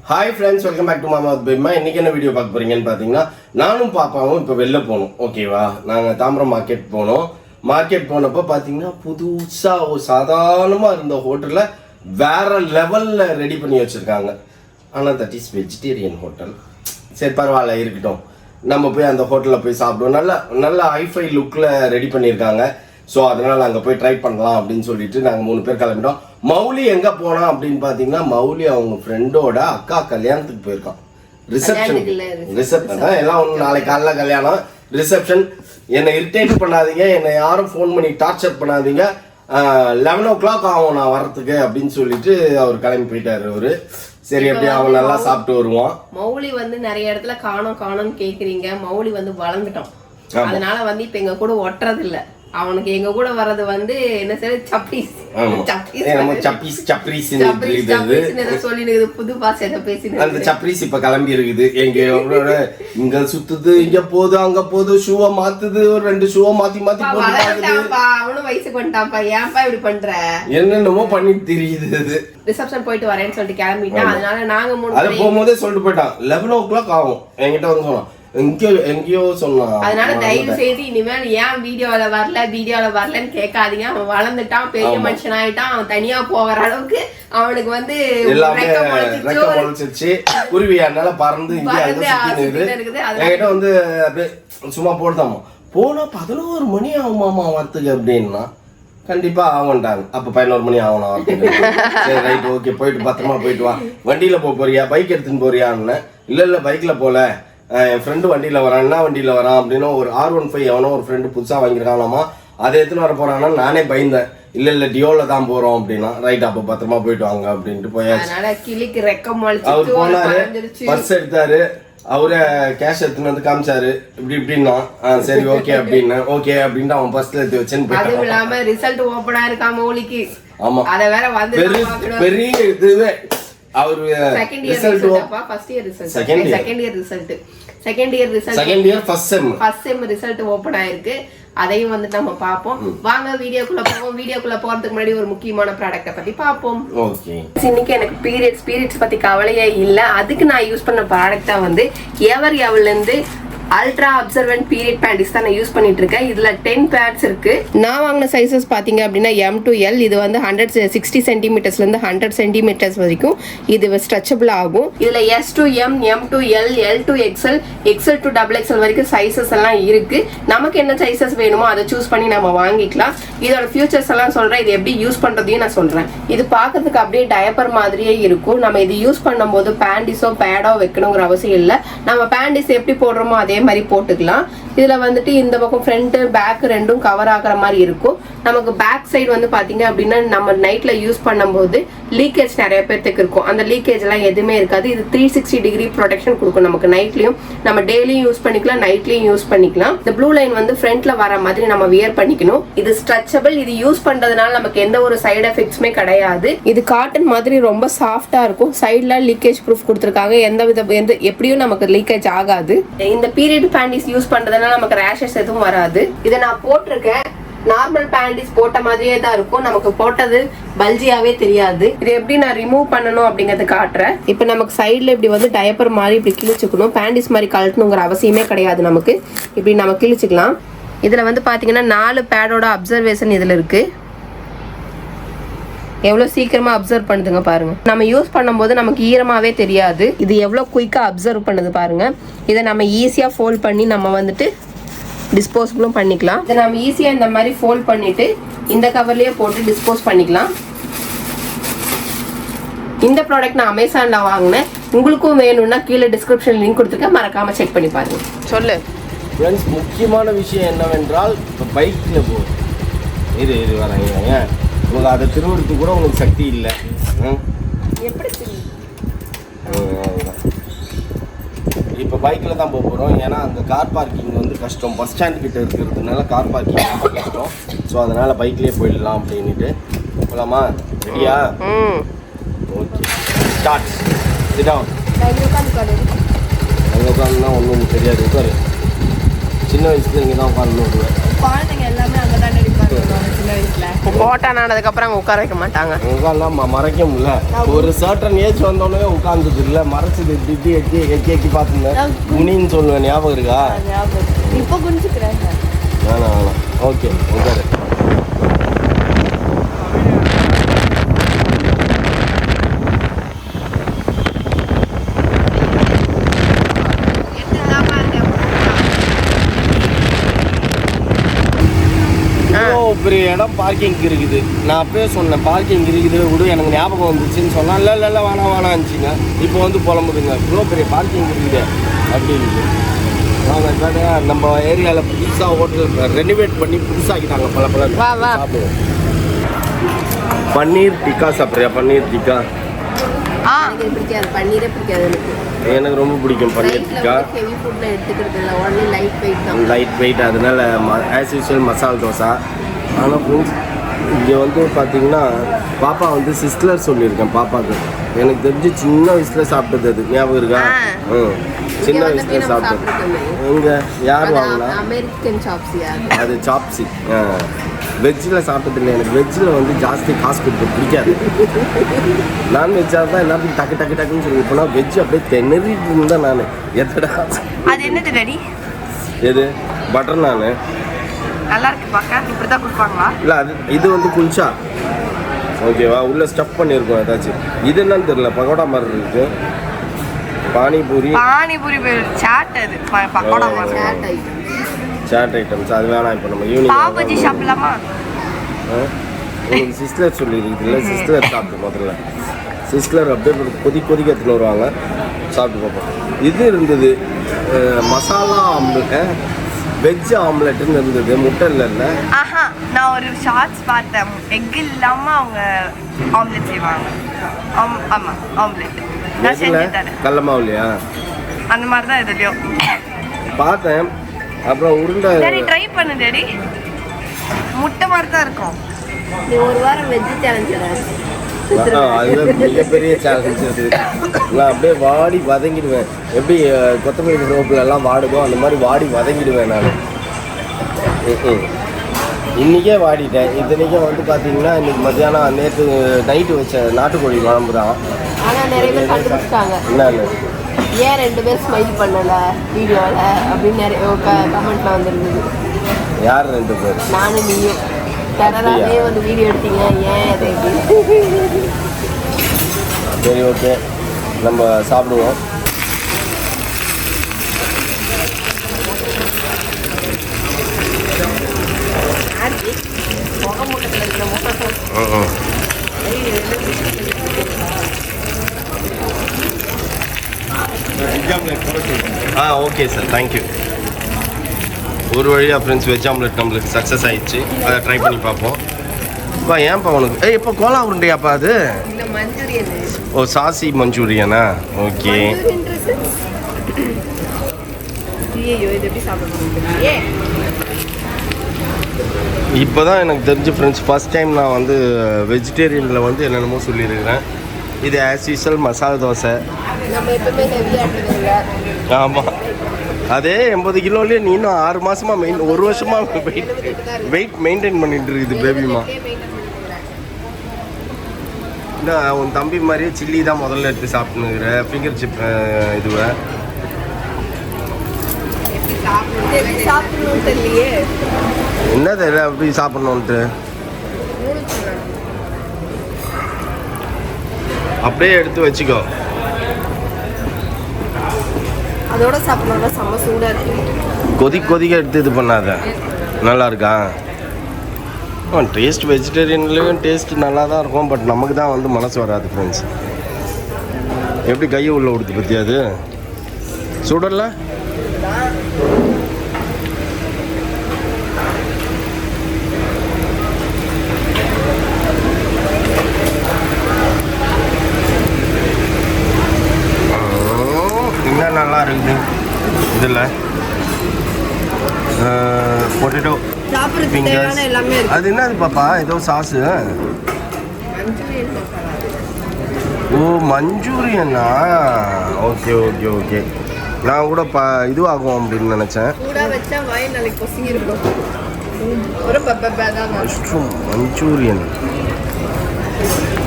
Hi friends, welcome back to மாமா பைமா. இன்னைக்கு என்ன வீடியோ பார்க்க போறீங்கன்னு பார்த்தீங்கன்னா, நானும் பாப்பாவும் இப்போ வெளில போனோம். ஓகேவா, நாங்கள் தாம்பரம் மார்க்கெட் போனோம். மார்க்கெட் போனப்போ பார்த்தீங்கன்னா புதுசாக ஒரு சாதாரணமாக இருந்த ஹோட்டலில் வேற லெவலில் ரெடி பண்ணி வச்சுருக்காங்க. ஆனால் தட் இஸ் வெஜிடேரியன் ஹோட்டல். சரி பரவாயில்ல, இருக்கட்டும். நம்ம போய் அந்த ஹோட்டலில் போய் சாப்பிடுவோம். நல்ல ஹைஃபை லுக்கில் ரெடி பண்ணியிருக்காங்க. ஸோ அதனால் அங்கே போய் ட்ரை பண்ணலாம் அப்படின்னு சொல்லிட்டு நாங்கள் 3 பேர் கிளம்பிட்டோம். மௌலி எங்கே போனா அப்படின்னு பார்த்தீங்கன்னா, மௌலி அவங்க ஃப்ரெண்டோட அக்கா கல்யாணத்துக்கு போயிருக்கான். ரிசப்ஷன் தான் எல்லாம் ஒன்று. நாளைக்கு காலைல கல்யாணம், ரிசப்ஷன். என்னை இரிட்டேட் பண்ணாதீங்க, என்னை யாரும் ஃபோன் பண்ணி டார்ச்சர் பண்ணாதீங்க. 11 o'clock ஆகும் நான் வரத்துக்கு அப்படின்னு சொல்லிட்டு அவர் கிளம்பி போயிட்டாரு. அவரு சரி அப்படி அவன் நல்லா சாப்பிட்டு வருவான். மௌலி நிறைய இடத்துல காணோம்னு கேக்குறீங்க. மௌலி வளர்ந்துட்டோம். அதனால இப்ப எங்க கூட ஒட்டுறது இல்ல. அவனுக்கு எங்க கூட வர்றது என்ன செய்ய சப்பீஸ் புது பாச பேசி அந்த சப்ரீஸ் இப்ப கிளம்பி இருக்குது. இங்க சுத்துது, இங்க போகுது, அங்க போகுது, ஷூவை மாத்துது, ஒரு 2 ஷூவை மாத்தி அவனும் வயசுக்கு வந்துட்டான்ப்பா. ஏன்ப்பா இப்படி பண்ற? என்னென்னமோ பண்ணிட்டு தெரியுது. ரிசப்ஷன் போயிட்டு வரேன்னு சொல்லிட்டு கிளம்பிட்டான். அதனால நாங்க போகும்போதே சொல்லிட்டு போயிட்டான். 11 o'clock ஆகும். என்கிட்ட வந்து சொன்னான், எங்கேயோ சொன்னான். அதனால தயவு செய்து இனிமேல் ஏன் வீடியோல வரலன்னு கேட்காதீங்க. அவன் வளர்ந்துட்டான், பெரிய மனுஷன் ஆயிட்டான். அவன் தனியா போகிற அளவுக்கு அவனுக்கு எல்லாமே ரெக்க முளைச்சிருச்சு. குருவியானால பறந்து என்கிட்ட அப்படியே சும்மா போட்டாமா. போனா 11 மணி ஆகுமாமா வரத்துக்கு அப்படின்னா, கண்டிப்பா ஆகண்டாங்க. அப்ப 11 மணி ஆகணும். சரி ரைட், ஓகே, போயிட்டு பத்திரமா போயிட்டு வா. வண்டியில போறியா, பைக் எடுத்துன்னு போறியான்னு? இல்ல பைக்ல போல, என் ஃப்ரெண்டு வண்டியில் வரான். என்ன வண்டியில் வரான் அப்படின்னா, ஒரு R15 எவனோ ஒரு ஃப்ரெண்டு புதுசாக வாங்கியிருக்காங்களாமா. அதை எடுத்துன்னு வர போறான்னா நானே பயந்தேன். இல்ல டியோல தான் போறோம் அப்படின்னா, ரைட் அப்ப பத்திரமா போயிட்டு வாங்க அப்படின்ட்டு போயாச்சு. அவர் போனாரு, பர்ஸ் எடுத்தாரு, அவரே கேஷ் எடுத்துன்னு வந்து காமிச்சாரு. இப்படின்னா சரி ஓகே அப்படின்னு ஓகே அப்படின்ட்டு அவன் பர்ஸ்ல எடுத்து வச்சேன்னு போயிட்டான். ரிசல்ட் ஓபனா இருக்காம மௌலிக்கு. ஆமா, அத வேற வந்து பெரிய இதுவே. அவர் second year first sem result open ஆயிருக்கு. அதையும் நம்ம பாப்போம். வாங்க வீடியோக்குள்ள போவோம். வீடியோக்குள்ள போறதுக்கு முன்னாடி ஒரு முக்கியமான ப்ராடக்ட்ட பத்தி பாப்போம். ஓகே, இன்னைக்கு எனக்கு பீரியட்ஸ் பத்தி கவலையே இல்ல. அதுக்கு நான் யூஸ் பண்ண ப்ராடக்ட் தான் எவர்ல இருந்து அல்ட்ரா அப்சர்வன்ட் பீரியட் பேண்டிஸ் தான் நான் யூஸ் பண்ணிட்டு இருக்கேன். இதுல 10 பேட்ஸ் இருக்கு. நான் வாங்கின சைசஸ் பாத்தீங்க அப்படின்னா M to L. இது 160 சென்டிமீட்டர்ஸ்ல இருந்து 100 சென்டிமீட்டர்ஸ் வரைக்கும் இது ஸ்ட்ரெச்சபிள் ஆகும். இதுல S to M, M to L, L to XL, XL to XXL வரைக்கும் சைசஸ் எல்லாம் இருக்கு. நமக்கு என்ன சைசஸ் வேணுமோ அதை சூஸ் பண்ணி நம்ம வாங்கிக்கலாம். இதோட ஃபியூச்சர்ஸ் எல்லாம் சொல்றேன். இது எப்படி யூஸ் பண்றதையும் நான் சொல்றேன். இது பாக்கிறதுக்கு அப்படியே டயப்பர் மாதிரியே இருக்கும். நம்ம இது யூஸ் பண்ணும்போது பேண்டிஸோ பேடோ வைக்கணுங்கிற அவசியம் இல்லை. நம்ம பேண்டிஸ் எப்படி போடுறோமோ அதே மாதிரி போட்டுக்கலாம். இதுல இந்த பக்கம் ஃப்ரண்ட் பேக் ரெண்டும் கவர் ஆகுற மாதிரி இருக்கும். நமக்கு பேக் சைடு பாத்தீங்க அப்படின்னா, நம்ம நைட்ல யூஸ் பண்ணும்போது லீக்கேஜ் நிறைய பேருக்கு இருக்கும். அந்த லீக்கேஜ் எல்லாம் எதுவுமே இருக்காது. இது 360 டிகிரி ப்ரொடெக்ஷன் கொடுக்கும். நமக்கு நைட்லயும் நம்ம டெய்லியும் யூஸ் பண்ணிக்கலாம், நைட்லயும் யூஸ் பண்ணிக்கலாம். இந்த ப்ளூ லைன் ஃப்ரண்ட்ல வர மாதிரி நம்ம வியர் பண்ணிக்கணும். இது ஸ்ட்ரெச்சபிள். இது யூஸ் பண்றதுனால நமக்கு எந்த ஒரு சைடு எஃபெக்ட்ஸுமே கிடையாது. இது காட்டன் மாதிரி ரொம்ப சாஃப்டா இருக்கும். சைட்ல லீக்கேஜ் ப்ரூஃப் கொடுத்துருக்காங்க. எப்படியும் நமக்கு லீக்கேஜ் ஆகாது. இந்த பீரியட் பேண்டிஸ் யூஸ் பண்றதுனால நமக்கு ரேஷஸ் எதுவும் வராது. இதை நான் போட்டிருக்கேன். நார்மல் பேண்டிஸ் போட்ட மாதிரியே தான் இருக்கும். நமக்கு போட்டது பல்ஜியாவே தெரியாது. இது எப்படி நான் ரிமூவ் பண்ணணும் அப்படிங்கறது காட்டுறேன். இப்ப நமக்கு சைட்ல இப்படி டயப்பர் மாதிரி இப்படி கிழிச்சுக்கணும். பேண்டிஸ் மாதிரி கழட்டணுங்கிற அவசியமே கிடையாது. நமக்கு இப்படி நம்ம கிழிச்சுக்கலாம். இதுல பாத்தீங்கன்னா 4 பேடோட அப்சர்வேஷன் இதுல இருக்கு. எவ்வளவு சீக்கிரமா அப்சர்வ் பண்ணுதுங்க பாருங்க. நம்ம யூஸ் பண்ணும்போது நமக்கு ஈரமாவே தெரியாது. இது எவ்வளவு குயிக்கா அப்சர்வ் பண்ணுது பாருங்க. இதை நம்ம ஈஸியா ஃபோல்ட் பண்ணி நம்ம டிஸ்போசபிளும் பண்ணிக்கலாம். இதை நம்ம ஈஸியா இந்த மாதிரி ஃபோல்ட் பண்ணிட்டு இந்த கவர்லயே போட்டு டிஸ்போஸ் பண்ணிக்கலாம். இந்த ப்ராடக்ட் நான் அமேசான்ல வாங்கினேன். உங்களுக்கும் வேணும்னா கீழே டிஸ்கிரிப்ஷன் லிங்க் கொடுத்துருக்கேன், மறக்காம செக் பண்ணி பாருங்க. சொல்லு ஃப்ரெண்ட்ஸ், முக்கியமான விஷயம் என்னவென்றால், இப்போ பைக்ல இது வராங்க. உங்களுக்கு அதை திருவுறதுக்கு கூட உங்களுக்கு சக்தி இல்லை. எப்படி இப்போ பைக்கில் தான் போகிறோம். ஏன்னா அந்த கார் பார்க்கிங் கஷ்டம். பஸ் ஸ்டாண்ட் கிட்ட இருக்கிறதுனால கார் பார்க்கிங் ரொம்ப கஷ்டம். ஸோ அதனால் பைக்லேயே போயிடலாம் அப்படின்ட்டு போகலாமா? ரெடியா? Okay, start. சிடம் அங்கே உட்காந்துனா ஒன்றும் தெரியாது. உட்காரு. சின்ன வயசுல இங்கே தான் உட்காந்து விடுவேன். குழந்தைங்க எல்லாமே அங்கே தான் கோட்டான் ஆனதுக்கப்புறம் அங்கே உட்கார வைக்க மாட்டாங்க. உட்காரலாம் மறைக்க முடியல. ஒரு சர்டன் ஏஜ் வந்தோடனே உட்கார்ந்தது இல்லை, மறைச்சது இப்படி எக்கி பார்த்துருந்தேன். குனின்னு சொல்லுவேன், ஞாபகம் இருக்கா? இப்போ குனிச்சுக்கிறேன். வேணாம் ஓகே உட்காரு. பெரிய இடம் பார்க்கிங் இருக்குது. நான் அப்பயே சொன்னேன் பார்க்கிங் இருக்குது விடு, எனக்கு ஞாபகம் வந்துச்சுன்னு சொன்னால் இல்லை வேணாம்னுச்சிங்க. இப்போ வந்து புலம்புதுங்க, இவ்வளோ பெரிய பார்க்கிங் இருக்குது அப்படின்னு. நாங்கள் கடை நம்ம ஏரியாவில் புதுசாக ஹோட்டல் ரெனிவேட் பண்ணி புதுசாகிட்டாங்க. பல சாப்பிடுவோம். பன்னீர் டிக்கா சாப்பிட்றியா? பன்னீர் டிக்கா பிடிக்காது, பன்னீரே பிடிக்காது எனக்கு ரொம்ப பிடிக்கும். பன்னீர் டிக்கா லைட் வெயிட், அதனால ஆஸ் யூஸ்வல் மசாலா தோசை. ஆனால் ஃப்ரெண்ட்ஸ் இங்கே வந்து பார்த்தீங்கன்னா பாப்பா வந்து சிஸ்லர் சொல்லியிருக்கேன் பாப்பாவுக்கு. எனக்கு தெரிஞ்சு சின்ன வயசில் சாப்பிட்டது அது ஞாபகம் இருக்கா? சின்ன வயசில் சாப்பிட்டது. எங்கே யார் வாங்கினா? அமெரிக்கன் சாப்ஸி. அது சாப்ஸி. வெஜ்ஜில் சாப்பிட்டது இல்லை. எனக்கு வெஜ்ஜில் வந்து ஜாஸ்தி காசு கொடுத்து பிடிக்காது. நான்வெஜ்ஜாக தான் எல்லாத்தையும் டக்குன்னு சொல்லி போனால் வெஜ்ஜு அப்படியே திணறிட்டு இருந்தேன் நான். எத்தடா அது என்னது ரெடி? எது? பட்டர் நான் நல்லா இருக்கு பார்க்க. இப்படி தான் கொடுப்பாங்களா? இல்லை இது வந்து குல்ச்சா ஓகேவா, உள்ளே ஸ்டஃப் பண்ணியிருக்கோம் ஏதாச்சும். இது என்னன்னு தெரியல, பக்கோடா மாதிரி இருக்கு. பானிபூரி சாட். அது பக்கோடா மாதிரி சாட் ஐட்டம்ஸ். அது வேணாம். இப்போ நம்ம ஈவினிங் பாவ் பஜ்ஜி சாப்பிடலாமா? உங்களுக்கு சிஸ்லர் சொல்லியிருக்குது இல்லை? சிஸ்லர் சாப்பிட்டு முதல்ல சிஸ்லர் அப்படியே கொதிக்க எடுத்துன்னு வருவாங்க, சாப்பிட்டு பார்ப்போம். இது இருந்தது மசாலா ஆம்லெட், வெஜ் ஆம்லெட்டுன்னு இருந்தது, முட்டை இல்லைல்ல. நான் ஒரு ஷார்ட்ஸ் பார்த்தேன், எக் இல்லாமல் அவங்க ஆம்லெட் செய்வாங்க. ஆமாம் ஆம்லெட் நான் செஞ்சு தரேன். கடல மாவுலையா? அந்த மாதிரி தான் இதுலையும் பார்த்தேன். அப்புறம் உருண்டை ட்ரை பண்ணு டேடி. முட்டை மாதிரி தான் இருக்கும். நீ ஒரு வாரம் வெஜ் சேலஞ்சு. அதுதான் மிகப்பெரிய சேலஞ்ச் இருக்குது. நான் அப்படியே வாடி வதங்கிடுவேன். எப்படி கொத்தமல்லி ரோப்பிலெல்லாம் வாடுதோ அந்த மாதிரி வாடி வதங்கிடுவேன் நான். இன்றைக்கே வாடிட்டேன். இத்தனைக்கும் வந்து பார்த்தீங்கன்னா இன்றைக்கி மத்தியானம் நேற்று நைட்டு வச்ச நாட்டுக்கோழி குழம்பு தான். ஆனால் நிறைய பேர் கண்டுபிடிச்சிட்டாங்க என்னன்னு. ஏன் 2 பேர் ஸ்மைல் பண்ணலை வீடியோவில் அப்படின்னு நிறைய கமெண்ட்ல வந்துருந்தது. யார் 2 பேர்? நானும் நீயும் டெரராகவே வந்து வீடியோ எடுத்தீங்க, ஏன் அதை? சரி ஓகே, நம்ம சாப்பிடுவோம். Okay sir, thank you. ஒரு வழியாக ஃப்ரெண்ட்ஸ் வெஜ் ஆம்லெட் நம்மளுக்கு சக்ஸஸ் ஆயிடுச்சு. அதை ட்ரை பண்ணி பார்ப்போம். இப்போ ஏன்ப்பா உனக்கு இப்போ கோலா உருண்டையாப்பா அது? ஓ சாசி மஞ்சூரியனா? ஓகே. இப்போ தான் எனக்கு தெரிஞ்சு ஃப்ரெண்ட்ஸ் ஃபஸ்ட் டைம் நான் வந்து வெஜிடேரியனில் வந்து என்னென்னமோ சொல்லியிருக்கிறேன். இது ஆஸ் யூஸ்வல் மசாலா தோசை. ஆமாம், அதே 80 கிலோலேயே நீ இன்னும் 6 மாதமாக 1 வருஷமாக வெயிட் மெயின்டைன் பண்ணிட்டு இருக்குது பேபிமா. இல்லை உன் தம்பி மாதிரியே சில்லி தான் முதல்ல எடுத்து சாப்பிட்டுனுக்குற, ஃபிங்கர் சிப் இதுவை. என்ன தெரியல அப்படி சாப்பிட்ணுன்ட்டு அப்படியே எடுத்து வச்சுக்கோ. அதோட சாப்பிட்றதா செம்ம சூடாக இருக்கு. கொதிக்க எடுத்து இது பண்ணாத. நல்லா இருக்கா? டேஸ்ட் வெஜிடேரியன்லேயும் டேஸ்ட் நல்லா தான் இருக்கும். பட் நமக்கு தான் வந்து மனசு வராது ஃப்ரெண்ட்ஸ். எப்படி கையை உள்ள கொடுத்து பற்றி அது சுடல. இன்னும் நல்லா இருக்குது இதில் பொட்டேட்டோ எல்லாமே. அது என்னது பாப்பா? ஏதோ சாஸு. ஓ மஞ்சூரியனா? Okay okay okay. நான் கூட இதுவாகும் அப்படின்னு நினச்சேன். ஒரு பப்பா தான் மஷ்ரூம் மஞ்சூரியன்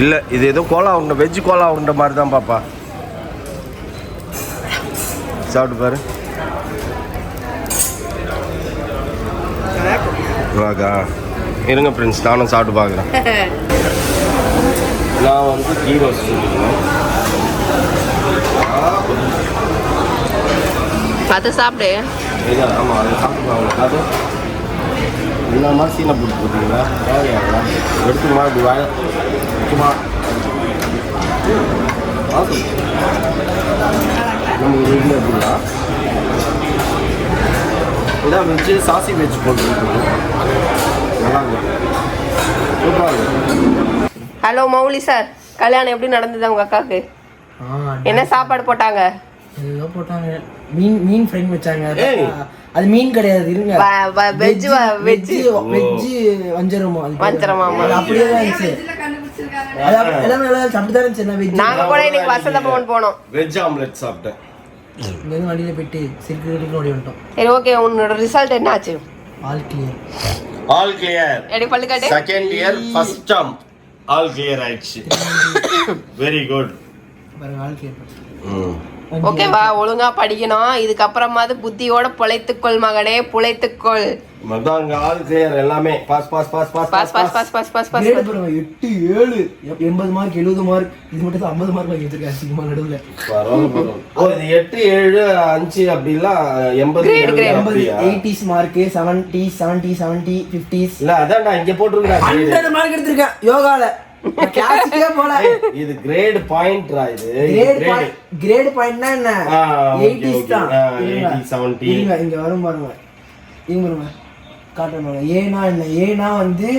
இல்லை, இது ஏதோ கோலா உருண்டை, வெஜ் கோலா உருண்டை மாதிரி தான் பாப்பா. சாப்பிட்டு பாரு. வாக்கா இருங்க ஃப்ரெண்ட்ஸ், நானும் சாப்பிட்டு பார்க்குறேன். நான் வந்து கீ ரோஸ்ட் சொல்லிடுவேன். அதை சாப்பிடு. இல்லை ஆமாம், அதை சாப்பிட்டு பாருங்க. அது இந்த மாதிரி சீனை போட்டு போட்டீங்களா? தேவையாங்களா? எடுத்துமா இப்படி வாய சும்மா நம்ம வீட்டில் எப்படின்னா இதான் வச்சு சாசி வச்சு போட்டுருக்கோம். நல்லா இருக்கும், சூப்பராக இருக்கும். ஹலோ மௌலி சார், கல்யாணம் எப்படி நடந்தது உங்க அக்காவுக்கு? என்ன சாப்பாடு போட்டாங்க? ஏதோ போட்டாங்க, மீன் ஃப்ரை வச்சாங்க. ஏய். அது மீன் கிடையாது, இருங்க. வெஜ் வெஜ் வஞ்சரமா வஞ்சரமா, ஆமா. அது அப்படியே தான் இருந்துச்சு. அது எல்லாமே நல்லா இருந்துச்சு, அப்படிதான் இருந்துச்சு. நான் வெஜ் நாங்க கூட இன்னைக்கு வசந்த பவன் போனோம். வெஜ் ஆம்லெட் சாப்பிட்டேன். இங்கேருந்து வண்டியில் போயிட்டு சிரிக்கிட்டு ஓடி வந்துட்டோம். சரி ஓகே, உன்னோட ரிசல்ட் என்ன ஆச்சு? All clear. All clear. எடி பல்லு காட்டு. Second year first term all clear ஆயிடுச்சு. Very good. பாருங்க, ஆல் கிளியர். ஓகேவா, ஒழுங்கா படிக்கணும். இதுக்கப்புறமாவது புத்தியோட பொழைத்துக்கொள் மகனே, புழைத்துக்கொள். மதாங்க ஆல் கிளியர் எல்லாமே pass pass pass pass pass pass pass pass pass pass. Great பாருங்க, 8 7 80 மார்க் 70 மார்க். இது மட்டும் 50 மார்க் வாங்கி வச்சிருக்காங்க சினிமா நடுவுல. பரவாயில்ல. ஓ இது 8 7 5 அப்படிலாம் 80 Grade. 80s mark, 70s 70 70 50s. இல்ல அதான்டா இங்க போட்டுருக்கா. 100 மார்க் எடுத்திருக்கேன் யோகால. கிளாஸுக்கே போல. இது கிரேட் பாயிண்ட்ரா. இது கிரேட் பாயிண்ட்னா என்ன? 80s தான். 80 70. இருங்க, இங்க வரும் பாருங்க. இங்க பாருங்க, காட்டுறேன். ஏனா என்ன? ஏனா வந்து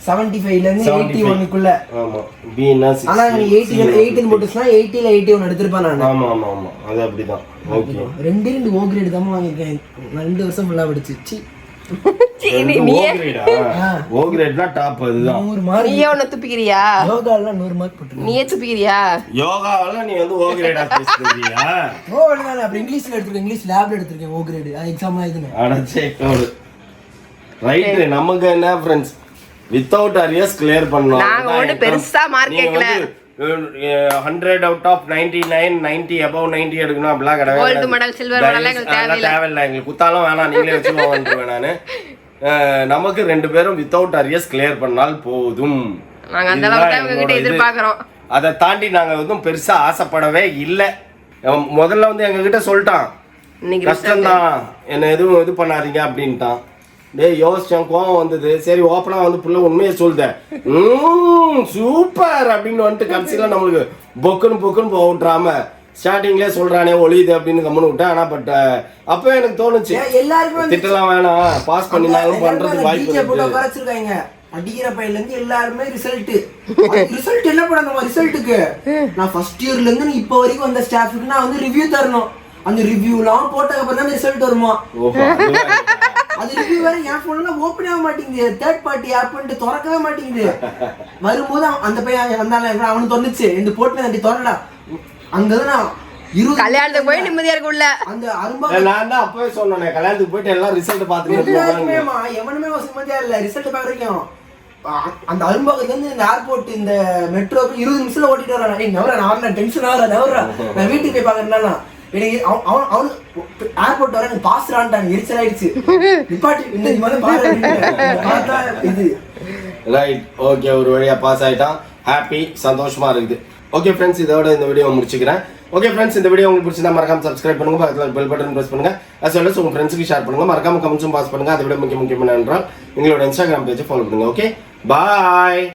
75 ல இருந்து 81 க்குள்ள. ஆமா. பீனா 60. ஆனா நீ 80 போட்டுஸ்னா 80 ல 81 எடுத்துறப்ப நான். ஆமா ஆமா ஆமா, அது அப்படிதான். ஓகே. 2 ஓ கிரேட் தான் வாங்கிருக்கேன். 2 வருஷம் ஃபுல்லா படிச்சு. சி ஓ கிரேட்னா டாப். அதுதான் 100 மார்க். நீயே ஒண்ணு துப்பிக்கிறியா? யோகால 100 மார்க் போட்டுருக்கேன். நீயே துப்பிக்கிறியா? யோகாவால நீ வந்து ஓ கிரேடா பேசுறியா? ஓ இல்ல, அப்ப இங்கிலீஷ்ல எடுத்துருக்கேன். இங்கிலீஷ் லேப்ல எடுத்துருக்கேன் ஓ கிரேட். அது எக்ஸாம்ல இதுனே. அடச்சே கோடு. ரைட், நமக்கு என்ன फ्रेंड्स, வித்தவுட் அரியர்ஸ் கிளியர் பண்ணனும். நாங்க ஒண்ணு பெருசா மார்க் கேக்கல. 100 அவுட் ஆஃப் 99 90 above 90 எடுக்கணும் அப்படிலாம் கிடையாது. கோல்ட் மெடல் சில்வர் மெடல் எங்களுக்கு தேவையில்லை. எங்களுக்கு குத்தாலும் வேணாம், நீங்களே வச்சுக்கோங்க. நானு நமக்கு 2 பேரும் வித்தவுட் அரியர்ஸ் கிளியர் பண்ணால் போதும். நாங்க அந்த அளவுக்கு தான் உங்ககிட்ட எதிர்பார்க்கறோம். அதை தாண்டி நாங்க வந்து பெருசா ஆசைப்படவே இல்லை. முதல்ல வந்து எங்க கிட்ட சொல்லிட்டான், இன்னைக்கு கஷ்டம்தான், என்ன எதுவும் இது பண்ணாதீங்க அப்படின்ட்டான். டேய் யோசிச்சேன், கோவம் வந்தது. சரி ஓப்பனா வந்து புள்ள உண்மையை சொல்லுத சூப்பர் அப்படின்னு வந்துட்டு கடைசியில நம்மளுக்கு பொக்குன்னு போட்டுறாம ஸ்டார்டிங்லேயே சொல்றானே ஒளியுது அப்படின்னு கம்முன்னு விட்டேன். ஆனா பட் அப்போ எனக்கு தோணுச்சு, எல்லாருக்கும் திட்டலாம் வேணாம், பாஸ் பண்ணினாலும் பண்றதுக்கு வாய்ப்பு இருக்கு. அடிக்கிற பையில இருந்து எல்லாருமே ரிசல்ட் என்ன பண்ணணும்? ரிசல்ட்டுக்கு நான் ஃபர்ஸ்ட் இயர்ல இருந்து இப்போ வரைக்கும் வந்த ஸ்டாஃப்க்கு நான் வந்து ரிவ்யூ தரணும். அந்த ரிவ்யூலாம் போட்டதுக்கு அப்புறம் தான் ரிசல்ட் வருமா? அது ரிவ்யூ வேற என் போன்ல ஓபன் ஆக மாட்டேங்குது. தேர்ட் பார்ட்டி ஆப்னு திறக்கவே மாட்டேங்குது. வரும்போது அந்த பையன் வந்தால அவனுக்கு தோணுச்சு, இந்த போட்டு அந்த திறடா. அங்கதான் நான் 20 கல்யாணத்துக்கு போய் நிம்மதியா இருக்கும்ல. அந்த அரும்பா நான் தான் அப்பவே சொன்னேன், கல்யாணத்துக்கு போயிட்டு எல்லாம் ரிசல்ட் பாத்துட்டு எவனுமே வசதியா இல்ல. ரிசல்ட் பாக்குறீங்க அந்த அரும்பாக்கத்துல இருந்து இந்த ஏர்போர்ட் இந்த மெட்ரோ 20 நிமிஷத்துல ஓட்டிட்டு வரேன். நான் டென்ஷன் ஆகுறேன். நான் வீட்டுக்கு போய் பாக்குறேன்னா அவனு ஏர்போர்ட் வர எனக்கு பாஸ் ஆன்ட்டாங்க. எரிச்சல் ஆயிடுச்சு. நிப்பாட்டி இந்த மாதிரி பாரு இது. ரைட், ஓகே, ஒரு வழியா பாஸ் ஆயிட்டான். ஹாப்பி, சந்தோஷமா இருக்குது. ஓகே ஃப்ரெண்ட்ஸ், இதோட இந்த வீடியோ முடிச்சுக்கிறேன். ஓகே ஃப்ரெண்ட்ஸ், இந்த வீடியோ உங்களுக்கு பிடிச்சிருந்தா மறக்காம சப்ஸ்கிரைப் பண்ணுங்க, பக்கத்துல பெல் பட்டன் பிரஸ் பண்ணுங்க. as well as உங்க ஃப்ரெண்ட்ஸ்க்கு ஷேர் பண்ணுங்க. மறக்காம கமெண்ட்ஸும் பாஸ் பண்ணுங்க. அதை விட முக்கியமான என்றால் எங்களோட இன்ஸ்டாகிராம் பேஜை ஃபாலோ பண்ணுங்க. ஓகே, பாய்.